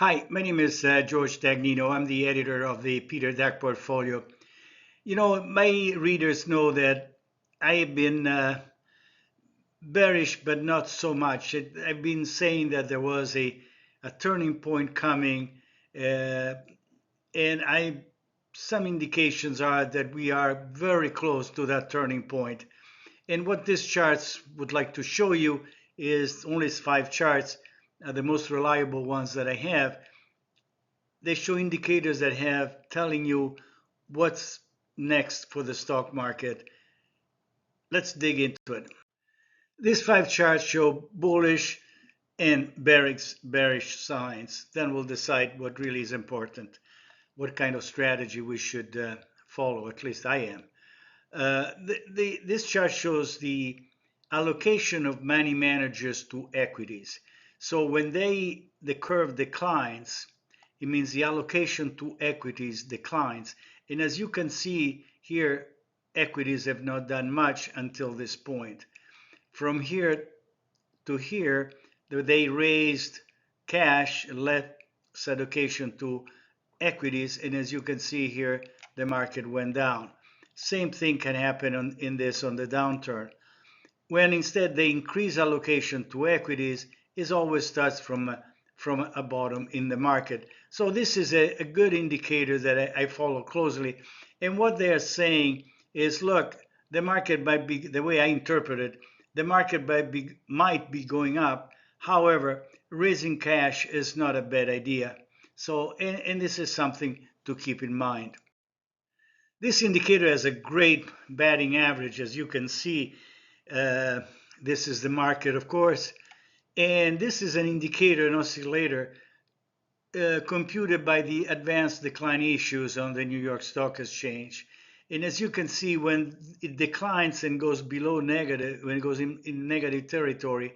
Hi, my name is George Dagnino. I'm the editor of the Peter Dack Portfolio. My readers know that I have been bearish, but not so much. I've been saying that there was a turning point coming, uh, and some indications are that we are very close to that turning point. And what this charts would like to show you is only 5 charts, the most reliable ones that I have. They show indicators that have telling you what's next for the stock market. Let's dig into it. These 5 charts show bullish and bearish signs. Then we'll decide what really is important, what kind of strategy we should follow. At least I am. This chart shows the allocation of money managers to equities. So when the curve declines, it means the allocation to equities declines. And as you can see here, equities have not done much until this point. From here to here, they raised cash and left allocation to equities. And as you can see here, the market went down. Same thing can happen on the downturn. When instead they increase allocation to equities, it always starts from a bottom in the market. So this is a good indicator that I follow closely. And what they are saying is, look, the market might be, the way I interpret it, the market might be going up. However, raising cash is not a bad idea. So, and this is something to keep in mind. This indicator has a great batting average, as you can see. Uh, this is the market, of course, and this is an indicator, an oscillator, computed by the advanced decline issues on the New York Stock Exchange. And as you can see, when it declines and goes below negative, when it goes in negative territory,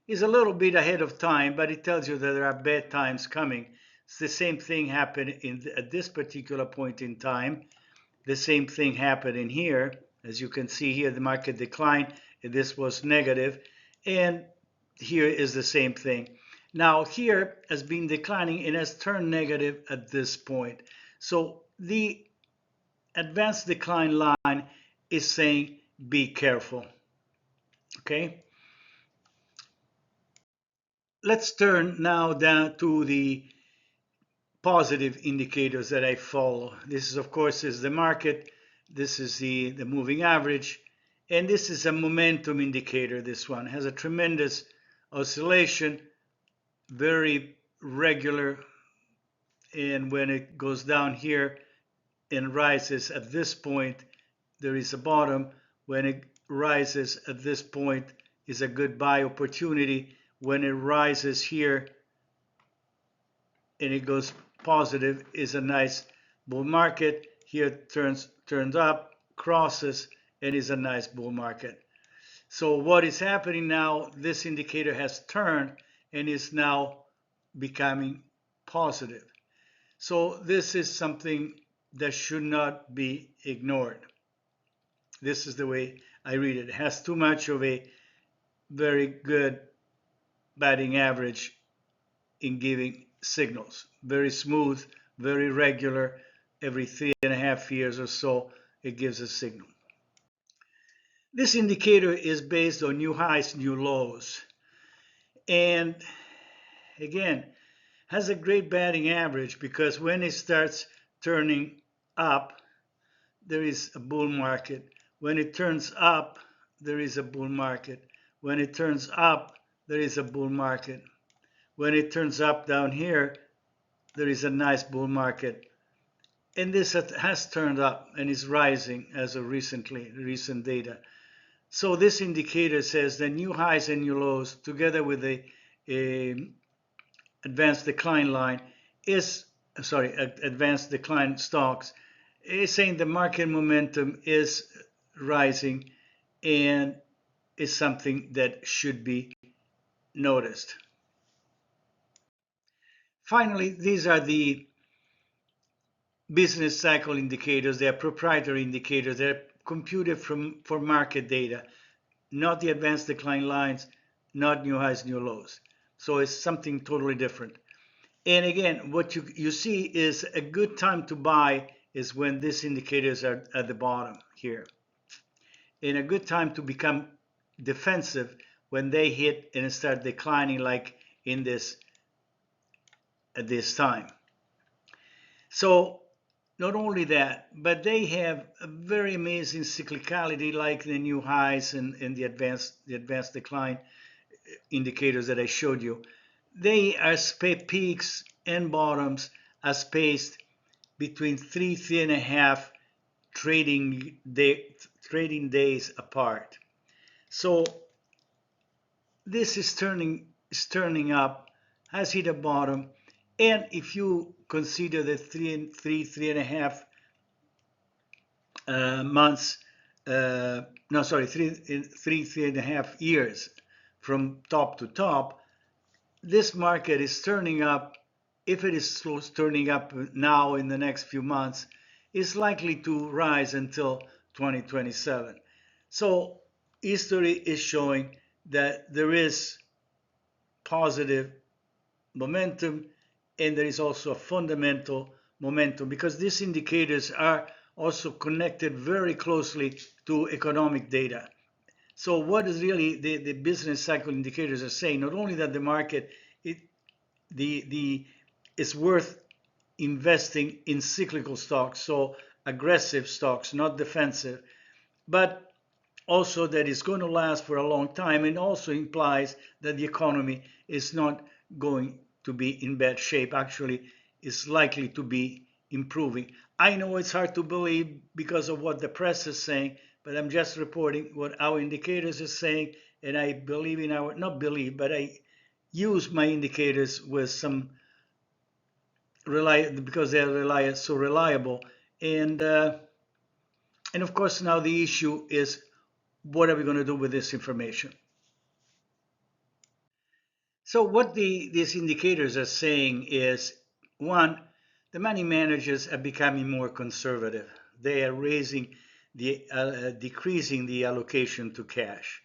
is a little bit ahead of time, but it tells you that there are bad times coming. It's the same thing happened at this particular point in time. The same thing happened in here. As you can see here, the market declined, and this was negative, and here is the same thing. Now here has been declining and has turned negative at this point. So the advanced decline line is saying be careful. Okay. Let's turn now down to the positive indicators that I follow. This is, of course, is the market. This is the moving average. And this is a momentum indicator. This one has a tremendous oscillation, very regular. And when it goes down here and rises at this point, there is a bottom. When it rises at this point, is a good buy opportunity. When it rises here and it goes positive, is a nice bull market. Here turns up, crosses, and is a nice bull market. So what is happening now, this indicator has turned and is now becoming positive. So this is something that should not be ignored. This is the way I read it. It has too much of a very good batting average in giving signals. Very smooth, very regular. Every 3.5 years or so, it gives a signal. This indicator is based on new highs, new lows. And again, has a great batting average because when it starts turning up, there is a bull market. When it turns up, there is a bull market. When it turns up, there is a bull market. When it turns up down here, there is a nice bull market. And this has turned up and is rising as of recent data. So this indicator says that new highs and new lows, together with the advanced decline line, advanced decline stocks, is saying the market momentum is rising and is something that should be noticed. Finally, these are the business cycle indicators. They are proprietary indicators. They're computed for market data, not the advanced decline lines, not new highs, new lows. So it's something totally different. And again, what you see is a good time to buy is when these indicators are at the bottom here. And a good time to become defensive when they hit and start declining like in this at this time. So not only that, but they have a very amazing cyclicality like the new highs and the advanced decline indicators that I showed you. They are peaks and bottoms are spaced between three and a half trading days apart. So this is turning up, has hit a bottom, and if you consider the three and a half months, no, sorry, three and a half years from top to top, this market is turning up. If it is turning up now in the next few months, is likely to rise until 2027. So history is showing that there is positive momentum and there is also a fundamental momentum because these indicators are also connected very closely to economic data. So what is really the business cycle indicators are saying? Not only that the market it, the is worth investing in cyclical stocks, so aggressive stocks, not defensive, but also that it's going to last for a long time, and also implies that the economy is not going to be in bad shape. Actually, it's likely to be improving. I know it's hard to believe because of what the press is saying, but I'm just reporting what our indicators are saying, and I believe in our, not believe, but I use my indicators with some because they're so reliable. And and of course now the issue is what are we going to do with this information? So what these indicators are saying is, one, the money managers are becoming more conservative. They are decreasing the allocation to cash.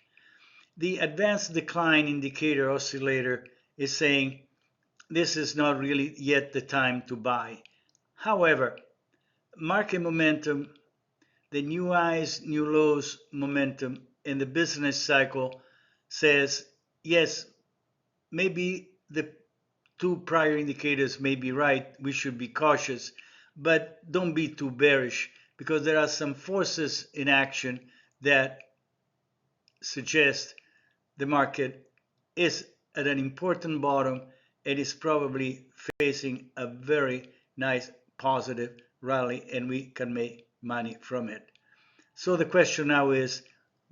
The advanced decline indicator oscillator is saying this is not really yet the time to buy. However, market momentum, the new highs, new lows momentum in the business cycle says, yes, maybe the two prior indicators may be right. We should be cautious, but don't be too bearish because there are some forces in action that suggest the market is at an important bottom and is probably facing a very nice positive rally, and we can make money from it. So the question now is,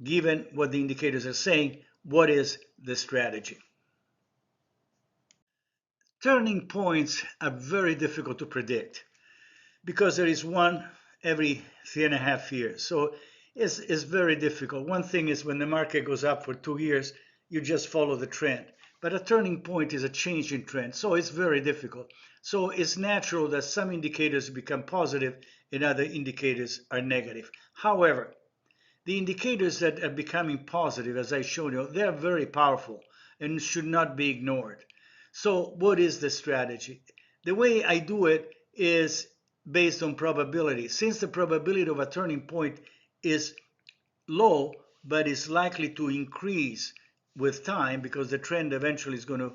given what the indicators are saying, what is the strategy? Turning points are very difficult to predict because there is one every 3.5 years. So it's very difficult. One thing is when the market goes up for 2 years, you just follow the trend. But a turning point is a change in trend. So it's very difficult. So it's natural that some indicators become positive and other indicators are negative. However, the indicators that are becoming positive, as I showed you, they are very powerful and should not be ignored. So what is the strategy? The way I do it is based on probability. Since the probability of a turning point is low, but is likely to increase with time because the trend eventually is going to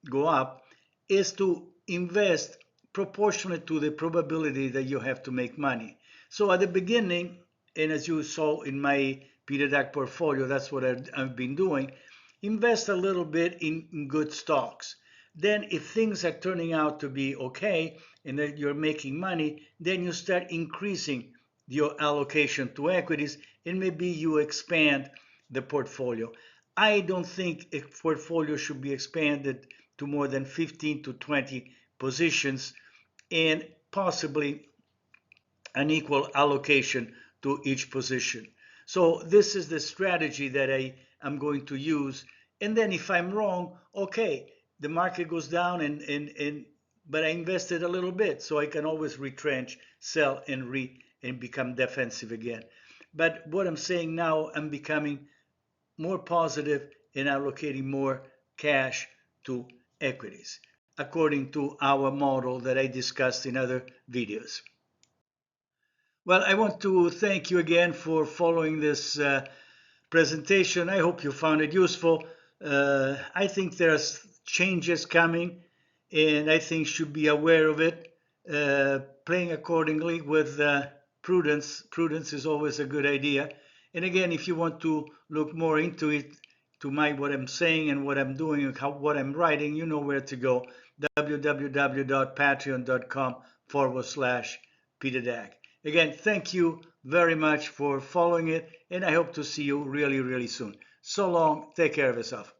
go up, is to invest proportionate to the probability that you have to make money. So at the beginning, and as you saw in my PDAC portfolio, that's what I've been doing, invest a little bit in good stocks. Then if things are turning out to be okay and that you're making money, then you start increasing your allocation to equities and maybe you expand the portfolio. I don't think a portfolio should be expanded to more than 15 to 20 positions and possibly an equal allocation to each position. So this is the strategy that I am going to use. And then if I'm wrong, okay, the market goes down but I invested a little bit, so I can always retrench, sell, and become defensive again. But what I'm saying now, I'm becoming more positive and allocating more cash to equities. according to our model that I discussed in other videos. Well, I want to thank you again for following this presentation. I hope you found it useful. I think there's changes coming, and I think should be aware of it. Playing accordingly with prudence. Prudence is always a good idea. And again, if you want to look more into it, to what I'm saying and what I'm doing and what I'm writing, you know where to go. www.patreon.com/Peter Dack. Again, thank you very much for following it, and I hope to see you really, really soon. So long. Take care of yourself.